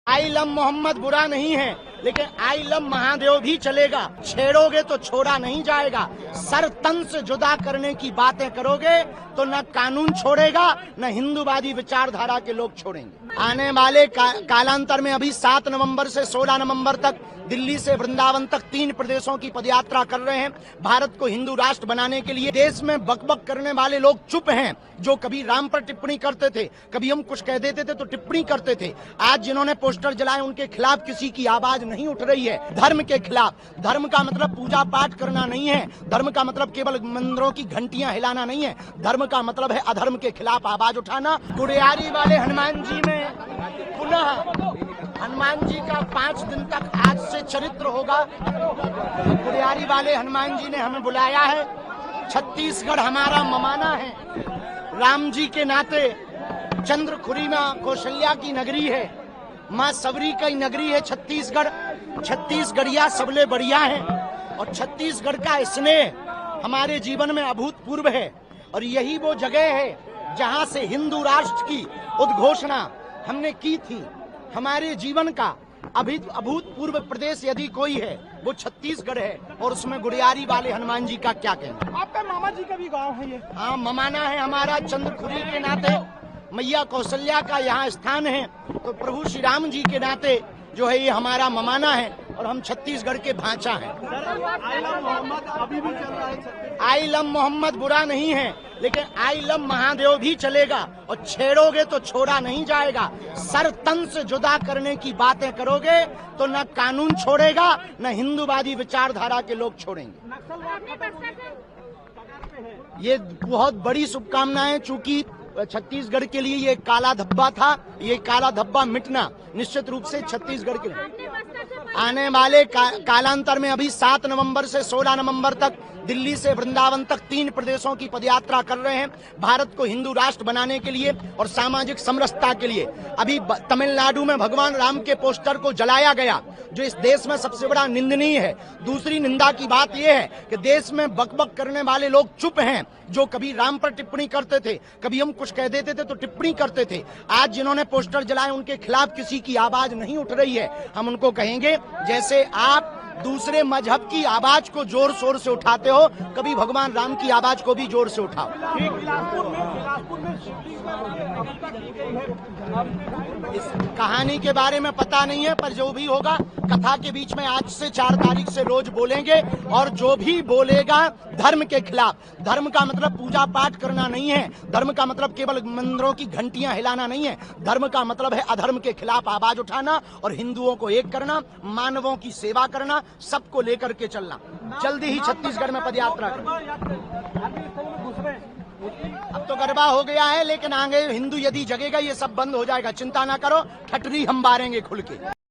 I love Mohammad बुरा नहीं है, लेकिन आई लव महादेव भी चलेगा। छेड़ोगे तो छोड़ा नहीं जाएगा। सर तन से जुदा करने की बातें करोगे तो न कानून छोड़ेगा न हिंदूवादी विचारधारा के लोग छोड़ेंगे। आने वाले कालांतर में अभी 7 नवंबर से 16 नवंबर तक दिल्ली से वृंदावन तक 3 प्रदेशों की पदयात्रा कर रहे हैं। भारत को हिंदू राष्ट्र बनाने के लिए देश में बकबक करने वाले लोग चुप हैं। जो कभी राम पर टिप्पणी करते थे, कभी हम कुछ कह देते थे तो टिप्पणी करते थे, आज जिन्होंने पोस्टर जलाए उनके खिलाफ किसी की आवाज नहीं उठ रही है। धर्म के खिलाफ। धर्म का मतलब पूजा पाठ करना नहीं है। धर्म का मतलब केवल मंदिरों की घंटियां हिलाना नहीं है। धर्म का मतलब है अधर्म के खिलाफ आवाज उठाना। गुड़ियारी वाले हनुमान जी में पुनः हनुमान जी का 5 दिन तक आज से चरित्र होगा। गुड़ियारी वाले हनुमान जी ने हमें बुलाया है। छत्तीसगढ़ हमारा ममाना है। राम जी के नाते चंद्रखुरी में कौशल्या की नगरी है। माँ सबरी की नगरी है छत्तीसगढ़। छत्तीसगढ़िया सबले बढ़िया है और छत्तीसगढ़ का स्नेह हमारे जीवन में अभूतपूर्व है। और यही वो जगह है जहाँ से हिंदू राष्ट्र की उद्घोषणा हमने की थी। हमारे जीवन का अभूतपूर्व प्रदेश यदि कोई है वो छत्तीसगढ़ है और उसमें गुड़ियारी वाले हनुमान जी का क्या कहना। आपका मामा जी का भी गांव है ये? हाँ, ममाना है हमारा। चंद्रखुरी के नाते मैया कौशल्या का यहाँ स्थान है, तो प्रभु श्री राम जी के नाते जो है ये हमारा ममाना है और हम छत्तीसगढ़ के भांचा हैं। आई लव मोहम्मद अभी भी चल रहा है। आई लव मोहम्मद बुरा नहीं है, लेकिन आई लव महादेव भी चलेगा और छेड़ोगे तो छोड़ा नहीं जाएगा। सर तन से जुदा करने की बातें करोगे तो न कानून छोड़ेगा न हिंदूवादी विचारधारा के लोग छोड़ेंगे। ये बहुत बड़ी शुभकामनाएं। चूंकि छत्तीसगढ़ के लिए ये काला धब्बा था, ये काला धब्बा मिटना निश्चित रूप से छत्तीसगढ़ के लिए आने वाले कालांतर में अभी 7 नवंबर से 16 नवंबर तक दिल्ली से वृंदावन तक 3 प्रदेशों की पदयात्रा कर रहे हैं। भारत को हिंदू राष्ट्र बनाने के लिए और सामाजिक समरसता के लिए। अभी तमिलनाडु में भगवान राम के पोस्टर को जलाया गया, जो इस देश में सबसे बड़ा निंदनीय है। दूसरी निंदा की बात यह है कि देश में बकबक करने वाले लोग चुप हैं। जो कभी राम पर टिप्पणी करते थे, कभी हम कुछ कह देते थे तो टिप्पणी करते थे, आज जिन्होंने पोस्टर जलाए उनके खिलाफ किसी की आवाज नहीं उठ रही है। हम उनको कहेंगे, जैसे आप दूसरे मजहब की आवाज को जोर शोर से उठाते हो, कभी भगवान राम की आवाज को भी जोर से उठाओ। इस कहानी के बारे में पता नहीं है, पर जो भी होगा कथा के बीच में आज से 4 तारीख से रोज बोलेंगे। और जो भी बोलेगा धर्म के खिलाफ। धर्म का मतलब पूजा पाठ करना नहीं है। धर्म का मतलब केवल मंदिरों की घंटियां हिलाना नहीं है। धर्म का मतलब है अधर्म के खिलाफ आवाज उठाना और हिंदुओं को एक करना, मानवों की सेवा करना, सबको लेकर के चलना। जल्दी ही छत्तीसगढ़ में पदयात्रा करना। अब तो गरबा हो गया है, लेकिन आगे हिंदू यदि जगेगा ये सब बंद हो जाएगा। चिंता ना करो, ठटरी हम बारेंगे खुल के।